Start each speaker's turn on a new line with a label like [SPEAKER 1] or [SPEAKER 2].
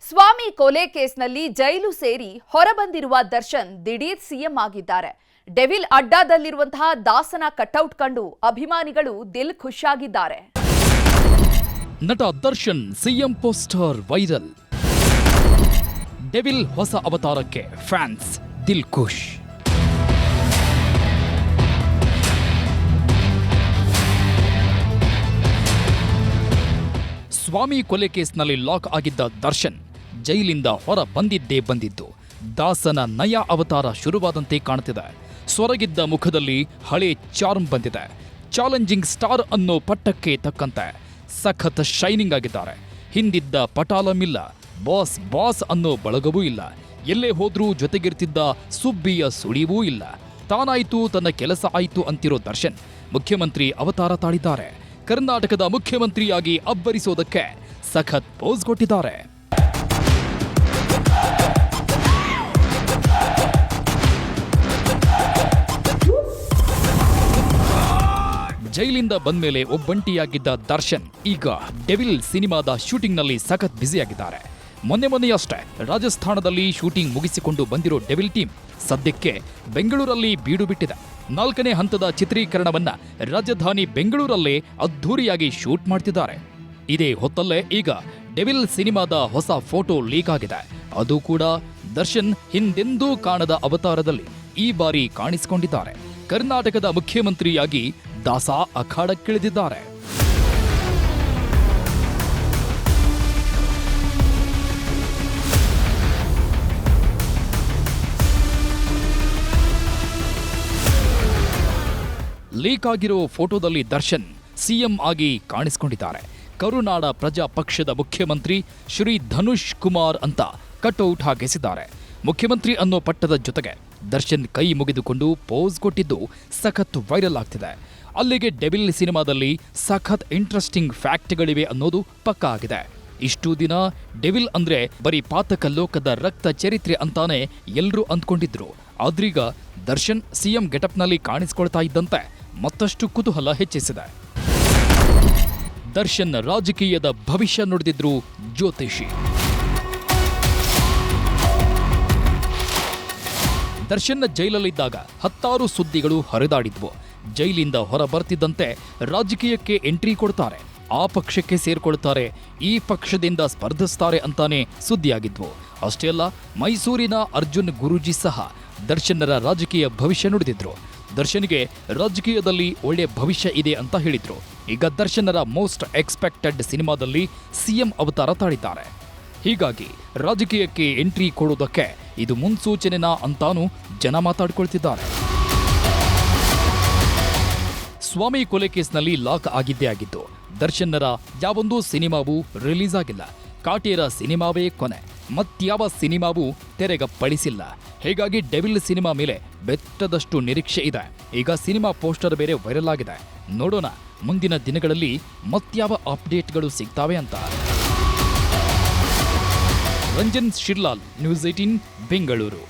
[SPEAKER 1] ಸ್ವಾಮಿ ಕೊಲೆ ಕೇಸ್ನಲ್ಲಿ ಜೈಲು ಸೇರಿ ಹೊರಬಂದಿರುವ ದರ್ಶನ್ ದಿಢೀರ್ ಸಿಎಂ ಆಗಿದ್ದಾರೆ. ಡೆವಿಲ್ ಅಡ್ಡಾದಲ್ಲಿರುವಂತಹ ದಾಸನ ಕಟೌಟ್ ಕಂಡು ಅಭಿಮಾನಿಗಳು ದಿಲ್ ಖುಷಿಯಾಗಿದ್ದಾರೆ.
[SPEAKER 2] ನಟ Darshan CM poster viral. Devil ಹೊಸ ಅವತಾರಕ್ಕೆ ಫ್ಯಾನ್ಸ್ ದಿಲ್ ಖುಷ್. ಸ್ವಾಮಿ ಕೊಲೆ ಕೇಸ್ನಲ್ಲಿ ಲಾಕ್ ಆಗಿದ್ದ ದರ್ಶನ್ ಜೈಲಿಂದ ಹೊರ ಬಂದಿದ್ದು ದಾಸನ ನಯ ಅವತಾರ ಶುರುವಾದಂತೆ ಕಾಣುತ್ತಿದೆ. ಸೊರಗಿದ್ದ ಮುಖದಲ್ಲಿ ಹಳೆ ಚಾರ್ಮ್ ಬಂದಿದೆ. ಚಾಲೆಂಜಿಂಗ್ ಸ್ಟಾರ್ ಅನ್ನೋ ಪಟ್ಟಕ್ಕೆ ತಕ್ಕಂತೆ ಸಖತ್ ಶೈನಿಂಗ್ ಆಗಿದ್ದಾರೆ. ಹಿಂದಿದ್ದ ಪಟಾಲಮಿಲ್ಲ, ಬಾಸ್ ಅನ್ನೋ ಬಳಗವೂ ಇಲ್ಲ. ಎಲ್ಲೇ ಹೋದ್ರೂ ಜೊತೆಗಿರ್ತಿದ್ದ ಸುಬ್ಬಿಯ ಸುಳಿವೂ ಇಲ್ಲ. ತಾನಾಯ್ತು ತನ್ನ ಕೆಲಸ ಆಯ್ತು ಅಂತಿರೋ ದರ್ಶನ್ ಮುಖ್ಯಮಂತ್ರಿ ಅವತಾರ ತಾಳಿದ್ದಾರೆ. ಕರ್ನಾಟಕದ ಮುಖ್ಯಮಂತ್ರಿಯಾಗಿ ಅಬ್ಬರಿಸೋದಕ್ಕೆ ಸಖತ್ ಪೋಸ್ ಕೊಟ್ಟಿದ್ದಾರೆ. ಜೈಲಿಂದ ಬಂದ್ಮೇಲೆ ಒಬ್ಬಂಟಿಯಾಗಿದ್ದ ದರ್ಶನ್ ಈಗ ಡೆವಿಲ್ ಸಿನಿಮಾದ ಶೂಟಿಂಗ್ನಲ್ಲಿ ಸಖತ್ ಬ್ಯುಸಿಯಾಗಿದ್ದಾರೆ. ಮೊನ್ನೆಯಷ್ಟೇ ರಾಜಸ್ಥಾನದಲ್ಲಿ ಶೂಟಿಂಗ್ ಮುಗಿಸಿಕೊಂಡು ಬಂದಿರೋ ಡೆವಿಲ್ ಟೀಮ್ ಸದ್ಯಕ್ಕೆ ಬೆಂಗಳೂರಲ್ಲಿ ಬೀಡು ಬಿಟ್ಟಿದೆ. 4ನೇ ಹಂತದ ಚಿತ್ರೀಕರಣವನ್ನ ರಾಜಧಾನಿ ಬೆಂಗಳೂರಲ್ಲೇ ಅದ್ಧೂರಿಯಾಗಿ ಶೂಟ್ ಮಾಡ್ತಿದ್ದಾರೆ. ಇದೇ ಹೊತ್ತಲ್ಲೇ ಈಗ ಡೆವಿಲ್ ಸಿನಿಮಾದ ಹೊಸ ಫೋಟೋ ಲೀಕ್ ಆಗಿದೆ. ಅದು ಕೂಡ ದರ್ಶನ್ ಹಿಂದೆಂದೂ ಕಾಣದ ಅವತಾರದಲ್ಲಿ ಈ ಬಾರಿ ಕಾಣಿಸಿಕೊಂಡಿದ್ದಾರೆ. ಕರ್ನಾಟಕದ ಮುಖ್ಯಮಂತ್ರಿಯಾಗಿ ದಾಸ ಅಖಾಡಕ್ಕಿಳಿದಿದ್ದಾರೆ. ಲೀಕ್ ಆಗಿರೋ ಫೋಟೋದಲ್ಲಿ ದರ್ಶನ್ ಸಿಎಂ ಆಗಿ ಕಾಣಿಸಿಕೊಂಡಿದ್ದಾರೆ. ಕರುನಾಡ ಪ್ರಜಾ ಪಕ್ಷದ ಮುಖ್ಯಮಂತ್ರಿ ಶ್ರೀ ಧನುಷ್ ಕುಮಾರ್ ಅಂತ ಕಟ್ಔಟ್ ಹಾಕಿಸಿದ್ದಾರೆ. ಮುಖ್ಯಮಂತ್ರಿ ಅನ್ನೋ ಪಟ್ಟದ ಜೊತೆಗೆ ದರ್ಶನ್ ಕೈ ಮುಗಿದುಕೊಂಡು ಪೋಸ್ ಕೊಟ್ಟಿದ್ದು ಸಖತ್ ವೈರಲ್ ಆಗ್ತಿದೆ. ಅಲ್ಲಿಗೆ ಡೆವಿಲ್ ಸಿನಿಮಾದಲ್ಲಿ ಸಖತ್ ಇಂಟ್ರೆಸ್ಟಿಂಗ್ ಫ್ಯಾಕ್ಟ್ಗಳಿವೆ ಅನ್ನೋದು ಪಕ್ಕಾ ಆಗಿದೆ. ಇಷ್ಟು ದಿನ ಡೆವಿಲ್ ಅಂದ್ರೆ ಬರೀ ಪಾತಕ ಲೋಕದ ರಕ್ತ ಚರಿತ್ರೆ ಅಂತಾನೆ ಎಲ್ರೂ ಅಂದ್ಕೊಂಡಿದ್ರು. ಆದ್ರೀಗ ದರ್ಶನ್ ಸಿಎಂ ಗೆಟಪ್ನಲ್ಲಿ ಕಾಣಿಸಿಕೊಳ್ತಾ ಇದ್ದಂತೆ ಮತ್ತಷ್ಟು ಕುತೂಹಲ ಹೆಚ್ಚಿಸಿದೆ. ದರ್ಶನ್ ರಾಜಕೀಯದ ಭವಿಷ್ಯ ನುಡಿದಿದ್ರು ಜ್ಯೋತಿಷಿ. ದರ್ಶನ್ನ ಜೈಲಲ್ಲಿದ್ದಾಗ 10 ಸುದ್ದಿಗಳು ಹರಿದಾಡಿದ್ವು. ಜೈಲಿಂದ ಹೊರ ಬರ್ತಿದ್ದಂತೆ ರಾಜಕೀಯಕ್ಕೆ ಎಂಟ್ರಿ ಕೊಡ್ತಾರೆ, ಆ ಪಕ್ಷಕ್ಕೆ ಸೇರ್ಕೊಳ್ತಾರೆ, ಈ ಪಕ್ಷದಿಂದ ಸ್ಪರ್ಧಿಸ್ತಾರೆ ಅಂತಾನೆ ಸುದ್ದಿಯಾಗಿದ್ವು. ಅಷ್ಟೇ ಅಲ್ಲ, ಮೈಸೂರಿನ ಅರ್ಜುನ್ ಗುರೂಜಿ ಸಹ ದರ್ಶನ್ನರ ರಾಜಕೀಯ ಭವಿಷ್ಯ ನುಡಿದಿದ್ರು. ದರ್ಶನ್ಗೆ ರಾಜಕೀಯದಲ್ಲಿ ಒಳ್ಳೆ ಭವಿಷ್ಯ ಇದೆ ಅಂತ ಹೇಳಿದ್ರು. ಈಗ ದರ್ಶನ್ನರ ಮೋಸ್ಟ್ ಎಕ್ಸ್ಪೆಕ್ಟೆಡ್ ಸಿನಿಮಾದಲ್ಲಿ ಸಿಎಂ ಅವತಾರ ತಾಳಿದ್ದಾರೆ. ಹೀಗಾಗಿ ರಾಜಕೀಯಕ್ಕೆ ಎಂಟ್ರಿ ಕೊಡೋದಕ್ಕೆ ಇದು ಮುನ್ಸೂಚನೆನಾ ಅಂತಾನೂ ಜನ ಮಾತಾಡ್ಕೊಳ್ತಿದ್ದಾರೆ. ಸ್ವಾಮಿ ಕೊಲೆ ಕೇಸ್ನಲ್ಲಿ ಲಾಕ್ ಆಗಿದ್ದೇ ಆಗಿದ್ದು ದರ್ಶನ್ನರ ಯಾವೊಂದೂ ಸಿನಿಮಾವೂ ರಿಲೀಸ್ ಆಗಿಲ್ಲ. ಕಾಟೇರ ಸಿನಿಮಾವೇ ಕೊನೆ, ಮತ್ಯಾವ ಸಿನಿಮಾವೂ ತೆರೆಗಪ್ಪಳಿಸಿಲ್ಲ. ಹೀಗಾಗಿ ಡೆವಿಲ್ ಸಿನಿಮಾ ಮೇಲೆ ಬೆಟ್ಟದಷ್ಟು ನಿರೀಕ್ಷೆ ಇದೆ. ಈಗ ಸಿನಿಮಾ ಪೋಸ್ಟರ್ ಬೇರೆ ವೈರಲ್ ಆಗಿದೆ. ನೋಡೋಣ ಮುಂದಿನ ದಿನಗಳಲ್ಲಿ ಮತ್ಯಾವ ಅಪ್ಡೇಟ್ಗಳು ಸಿಗ್ತಾವೆ ಅಂತ. ರಂಜನ್ ಶಿರ್ಲಾಲ್, ನ್ಯೂಸ್ 18 ಬೆಂಗಳೂರು.